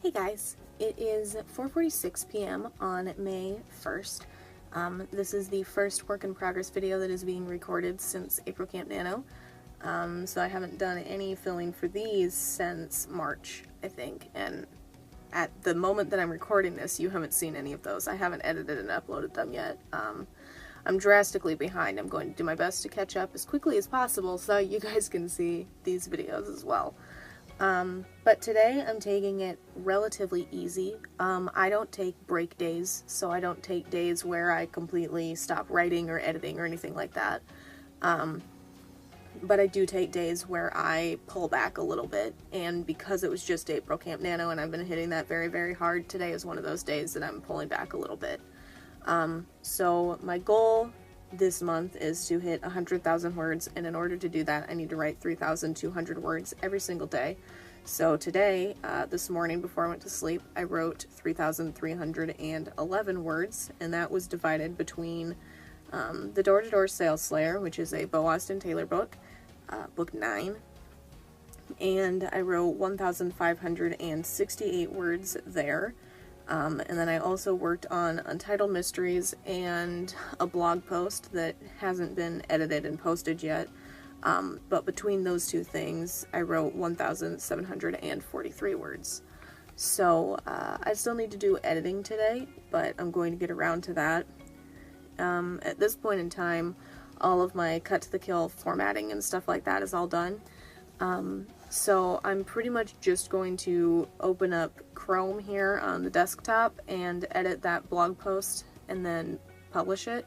Hey guys, it is 4:46 p.m. on May 1st. This is the first work in progress video that is being recorded since April Camp Nano. So I haven't done any filming for these since March, I think, and at the moment that I'm recording this, you haven't seen any of those. I haven't edited and uploaded them yet. I'm drastically behind. I'm going to do my best to catch up as quickly as possible so you guys can see these videos as well. But today I'm taking it relatively easy. I don't take break days, so I don't take days where I completely stop writing or editing or anything like that. But I do take days where I pull back a little bit, and because it was just April Camp Nano and I've been hitting that very, very hard, today is one of those days that I'm pulling back a little bit. So my goal this month is to hit 100,000 words, and in order to do that I need to write 3,200 words every single day. So today, this morning before I went to sleep, I wrote 3,311 words, and that was divided between the Door-to-Door Sales Slayer, which is a Bo Austin Taylor book, book 9, and I wrote 1,568 words there. And then I also worked on Untitled Mysteries and a blog post that hasn't been edited and posted yet. But between those two things, I wrote 1,743 words. So I still need to do editing today, but I'm going to get around to that. At this point in time, all of my cut to the kill formatting and stuff like that is all done. So I'm pretty much just going to open up Chrome here on the desktop and edit that blog post and then publish it.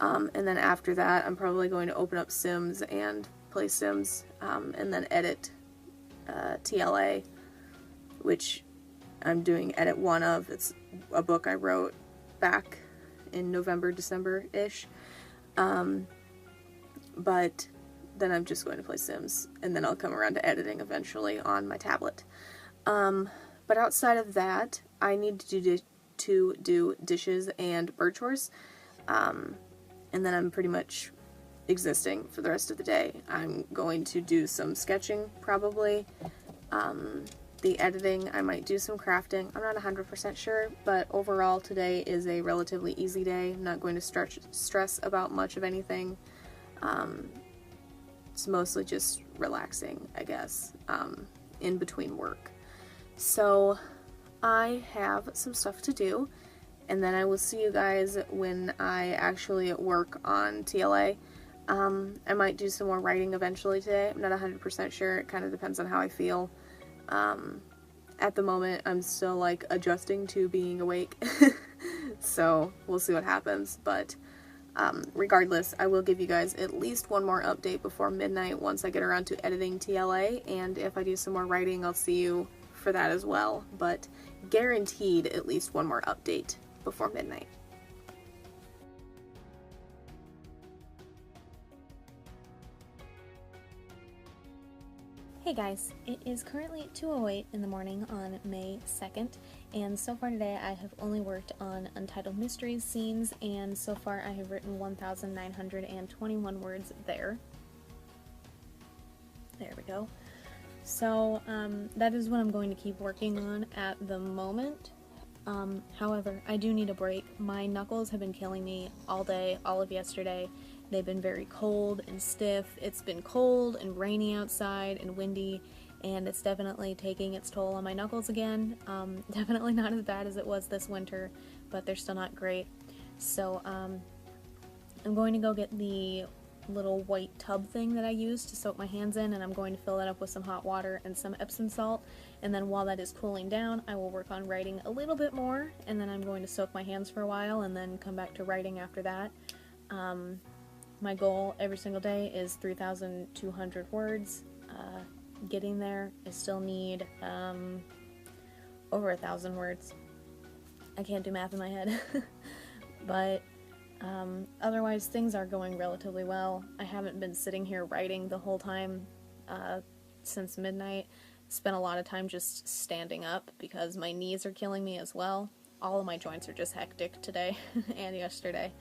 And then after that, I'm probably going to open up Sims and play Sims, and then edit TLA, which I'm doing edit 1 of. It's a book I wrote back in November, December-ish. But then I'm just going to play Sims, and then I'll come around to editing eventually on my tablet. But outside of that, I need to do dishes and bird chores, and then I'm pretty much existing for the rest of the day. I'm going to do some sketching, probably. The editing, I might do some crafting. I'm not 100% sure, but overall today is a relatively easy day. I'm not going to stress about much of anything. It's mostly just relaxing, I guess, in between work. So I have some stuff to do, and then I will see you guys when I actually work on TLA. I might do some more writing eventually today. I'm not 100% sure. It kind of depends on how I feel. At the moment, I'm still like adjusting to being awake. So we'll see what happens, but regardless, I will give you guys at least one more update before midnight once I get around to editing TLA, and if I do some more writing, I'll see you for that as well, but guaranteed at least one more update before midnight. Hey guys, it is currently 2:08 in the morning on May 2nd, and so far today I have only worked on Untitled Mysteries scenes, and so far I have written 1,921 words there. There we go. So that is what I'm going to keep working on at the moment. However, I do need a break. My knuckles have been killing me all day, all of yesterday. They've been very cold and stiff. It's been cold and rainy outside and windy, and it's definitely taking its toll on my knuckles again. Definitely not as bad as it was this winter, but they're still not great. So I'm going to go get the little white tub thing that I use to soak my hands in, and I'm going to fill that up with some hot water and some Epsom salt, and then while that is cooling down I will work on writing a little bit more, and then I'm going to soak my hands for a while and then come back to writing after that. My goal every single day is 3,200 words. Getting there, I still need over 1,000 words. I can't do math in my head. But otherwise things are going relatively well. I haven't been sitting here writing the whole time since midnight. Spent a lot of time just standing up because my knees are killing me as well. All of my joints are just hectic today and yesterday.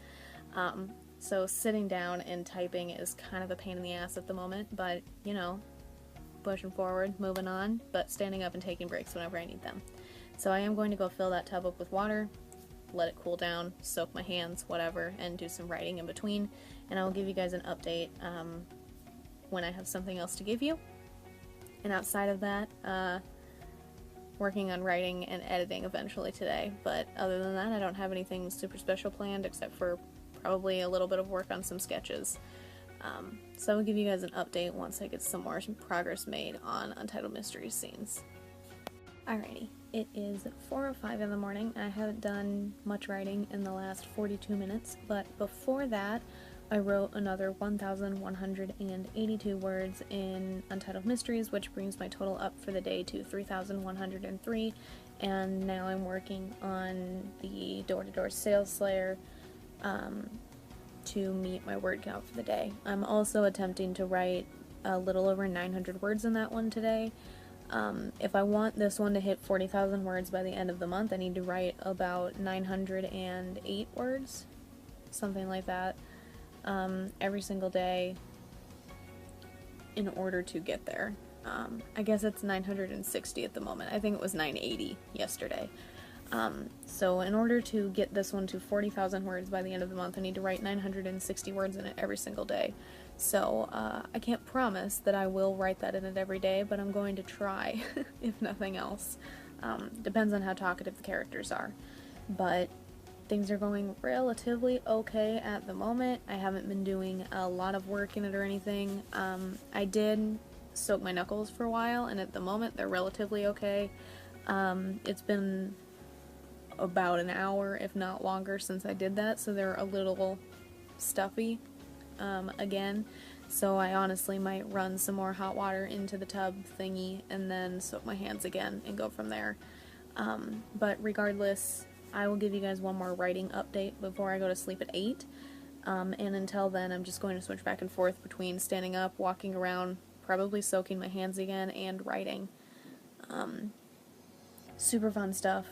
So sitting down and typing is kind of a pain in the ass at the moment, but you know, pushing forward, moving on, but standing up and taking breaks whenever I need them. So I am going to go fill that tub up with water, let it cool down, soak my hands, whatever, and do some writing in between, and I will give you guys an update when I have something else to give you. And outside of that, working on writing and editing eventually today, but other than that I don't have anything super special planned except for probably a little bit of work on some sketches. So I'll give you guys an update once I get some more progress made on Untitled Mysteries scenes. Alrighty, it is 4:05 in the morning. I haven't done much writing in the last 42 minutes, but before that I wrote another 1,182 words in Untitled Mysteries, which brings my total up for the day to 3,103, and now I'm working on the door-to-door sales slayer to meet my word count for the day. I'm also attempting to write a little over 900 words in that one today. If I want this one to hit 40,000 words by the end of the month, I need to write about 908 words, something like that, every single day in order to get there. I guess it's 960 at the moment. I think it was 980 yesterday. So in order to get this one to 40,000 words by the end of the month, I need to write 960 words in it every single day. So I can't promise that I will write that in it every day, but I'm going to try, if nothing else. Depends on how talkative the characters are. But things are going relatively okay at the moment. I haven't been doing a lot of work in it or anything. I did soak my knuckles for a while, and at the moment they're relatively okay. It's been about an hour, if not longer, since I did that, so they're a little stuffy again. So I honestly might run some more hot water into the tub thingy and then soak my hands again and go from there. But regardless, I will give you guys one more writing update before I go to sleep at 8. And until then, I'm just going to switch back and forth between standing up, walking around, probably soaking my hands again, and writing. Super fun stuff.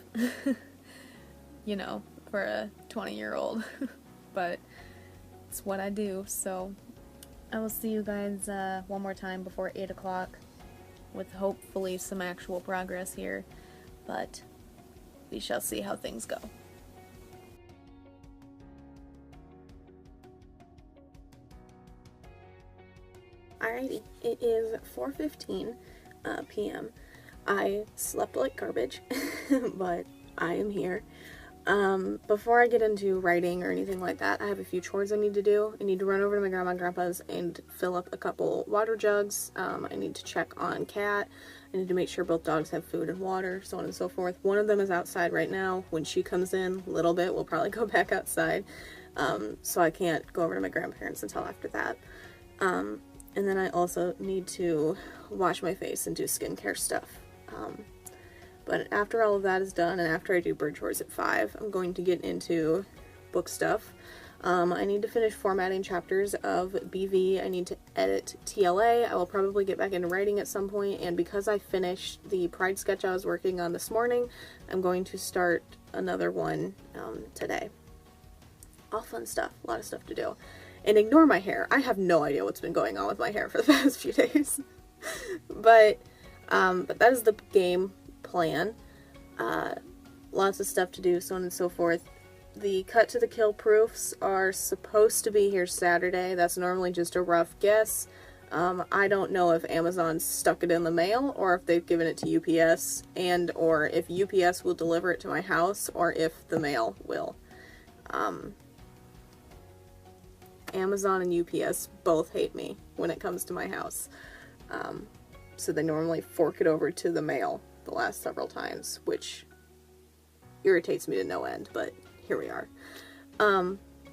You know, for a 20-year-old. But it's what I do, so I will see you guys one more time before 8 o'clock with hopefully some actual progress here, but we shall see how things go. Alrighty, it is 4:15 p.m. I slept like garbage, but I am here. Before I get into writing or anything like that, I have a few chores I need to do. I need to run over to my grandma and grandpa's and fill up a couple water jugs. I need to check on Cat. I need to make sure both dogs have food and water, so on and so forth. One of them is outside right now. When she comes in a little bit, we'll probably go back outside. So I can't go over to my grandparents until after that. And then I also need to wash my face and do skincare stuff. But after all of that is done, and after I do bird chores at 5, I'm going to get into book stuff. I need to finish formatting chapters of BV. I need to edit TLA. I will probably get back into writing at some point, and because I finished the Pride sketch I was working on this morning, I'm going to start another one today. All fun stuff. A lot of stuff to do. And ignore my hair. I have no idea what's been going on with my hair for the past few days. But that is the game plan. Lots of stuff to do, so on and so forth. The cut to the kill proofs are supposed to be here Saturday. That's normally just a rough guess. I don't know if Amazon stuck it in the mail or if they've given it to UPS, and or if UPS will deliver it to my house or if the mail will. Amazon and UPS both hate me when it comes to my house. So they normally fork it over to the mail the last several times, which irritates me to no end, but here we are.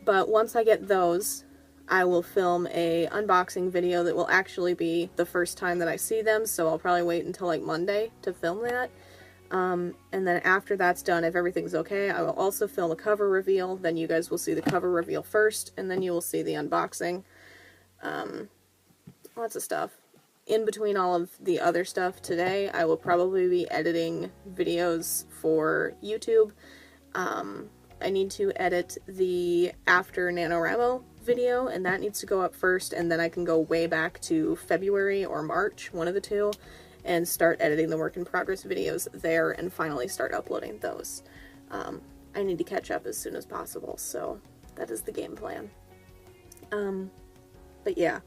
But once I get those, I will film a unboxing video that will actually be the first time that I see them, so I'll probably wait until like Monday to film that. And then after that's done, if everything's okay, I will also film a cover reveal. Then you guys will see the cover reveal first, and then you will see the unboxing. Lots of stuff. In between all of the other stuff today, I will probably be editing videos for YouTube. I need to edit the after NaNoWRIMO video, and that needs to go up first, and then I can go way back to February or March, one of the two, and start editing the work in progress videos there and finally start uploading those. I need to catch up as soon as possible, so that is the game plan. But yeah,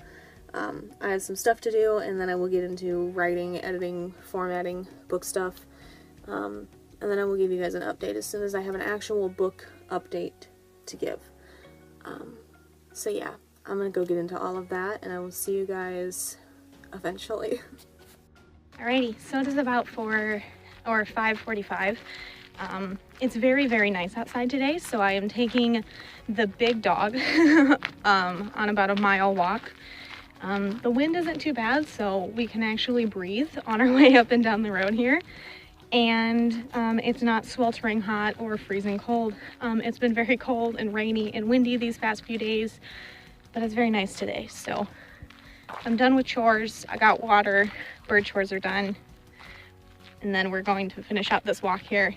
I have some stuff to do, and then I will get into writing, editing, formatting, book stuff, and then I will give you guys an update as soon as I have an actual book update to give. So yeah, I'm gonna go get into all of that, and I will see you guys eventually. Alrighty, so it is about 5:45. It's very, very nice outside today, so I am taking the big dog on about a mile walk. The wind isn't too bad, so we can actually breathe on our way up and down the road here. And it's not sweltering hot or freezing cold. It's been very cold and rainy and windy these past few days, but it's very nice today. So I'm done with chores. I got water, bird chores are done, and then we're going to finish up this walk here.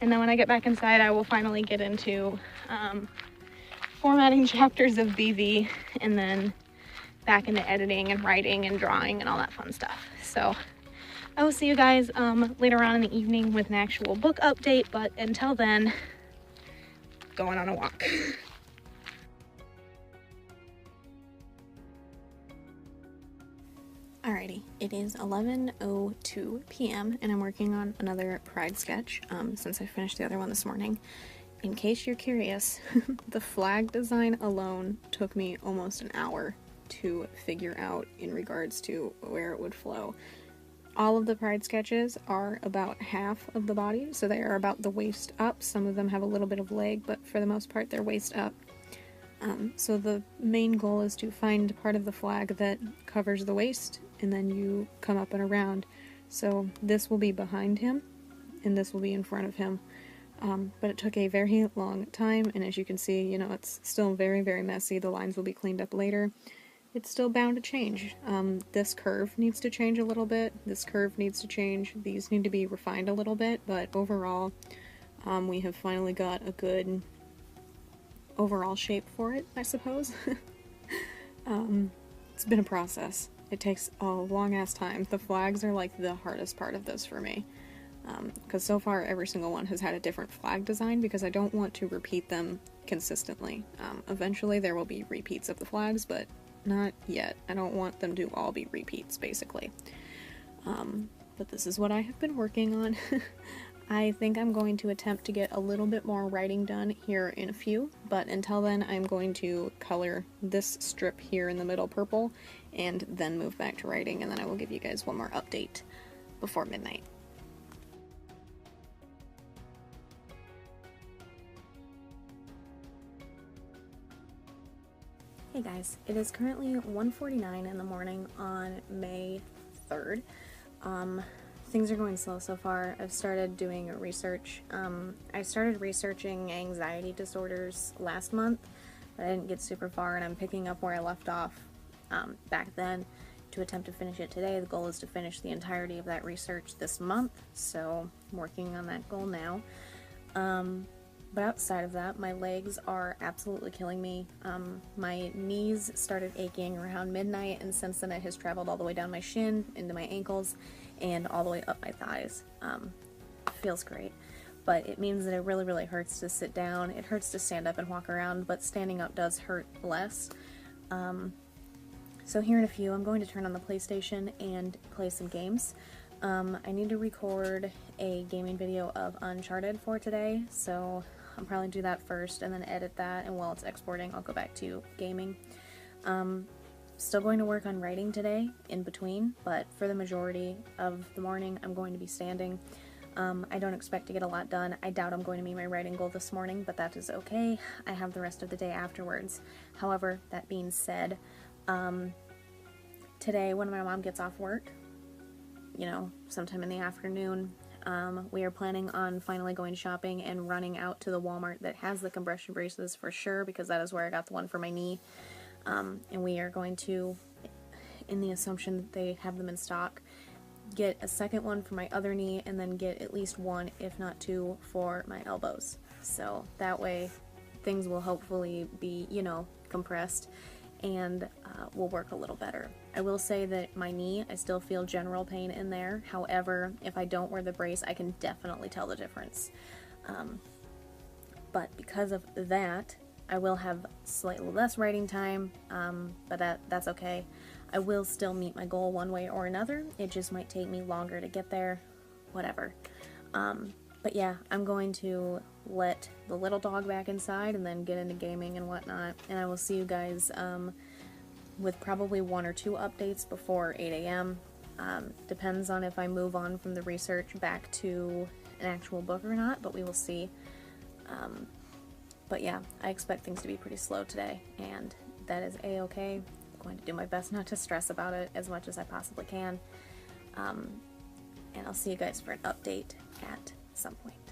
And then when I get back inside, I will finally get into formatting chapters of BV, and then back into editing and writing and drawing and all that fun stuff. So I will see you guys later on in the evening with an actual book update, but until then, going on a walk. Alrighty, it is 11:02 p.m. and I'm working on another Pride sketch since I finished the other one this morning. In case you're curious, the flag design alone took me almost an hour to figure out in regards to where it would flow. All of the Pride sketches are about half of the body, so they are about the waist up. Some of them have a little bit of leg, but for the most part they're waist up. So the main goal is to find part of the flag that covers the waist, and then you come up and around. So this will be behind him, and this will be in front of him. But it took a very long time, and as you can see, you know, it's still very, very messy. The lines will be cleaned up later. It's still bound to change. This curve needs to change a little bit. This curve needs to change. These need to be refined a little bit, but overall, we have finally got a good overall shape for it, I suppose. It's been a process. It takes a long ass time. The flags are like the hardest part of this for me, because so far every single one has had a different flag design because I don't want to repeat them consistently. Eventually there will be repeats of the flags, but not yet. I don't want them to all be repeats, basically. But this is what I have been working on. I think I'm going to attempt to get a little bit more writing done here in a few, but until then I'm going to color this strip here in the middle purple and then move back to writing, and then I will give you guys one more update before midnight. Hey guys, it is currently 1:49 in the morning on May 3rd. Things are going slow so far. I've started doing research. I started researching anxiety disorders last month, but I didn't get super far, and I'm picking up where I left off back then to attempt to finish it today. The goal is to finish the entirety of that research this month, so I'm working on that goal now. But outside of that, my legs are absolutely killing me. My knees started aching around midnight, and since then it has traveled all the way down my shin, into my ankles, and all the way up my thighs. Feels great, but it means that it really, really hurts to sit down. It hurts to stand up and walk around, but standing up does hurt less. So here in a few, I'm going to turn on the PlayStation and play some games. I need to record a gaming video of Uncharted for today, so I'll probably do that first and then edit that, and while it's exporting I'll go back to gaming. Still going to work on writing today in between, but for the majority of the morning I'm going to be standing. I don't expect to get a lot done. I doubt I'm going to meet my writing goal this morning, but that is okay. I have the rest of the day afterwards. However, that being said, today when my mom gets off work, you know, sometime in the afternoon, we are planning on finally going shopping and running out to the Walmart that has the compression braces for sure, because that is where I got the one for my knee. And we are going to, in the assumption that they have them in stock, get a second one for my other knee, and then get at least one, if not two, for my elbows. So that way things will hopefully be, you know, compressed, and will work a little better. I will say that my knee, I still feel general pain in there. However, if I don't wear the brace, I can definitely tell the difference. But because of that, I will have slightly less writing time, but that's okay. I will still meet my goal one way or another. It just might take me longer to get there, whatever. But yeah, I'm going to let the little dog back inside and then get into gaming and whatnot. And I will see you guys with probably 1 or 2 updates before 8 a.m. Depends on if I move on from the research back to an actual book or not, but we will see. But yeah, I expect things to be pretty slow today, and that is a-okay. I'm going to do my best not to stress about it as much as I possibly can. And I'll see you guys for an update at some point.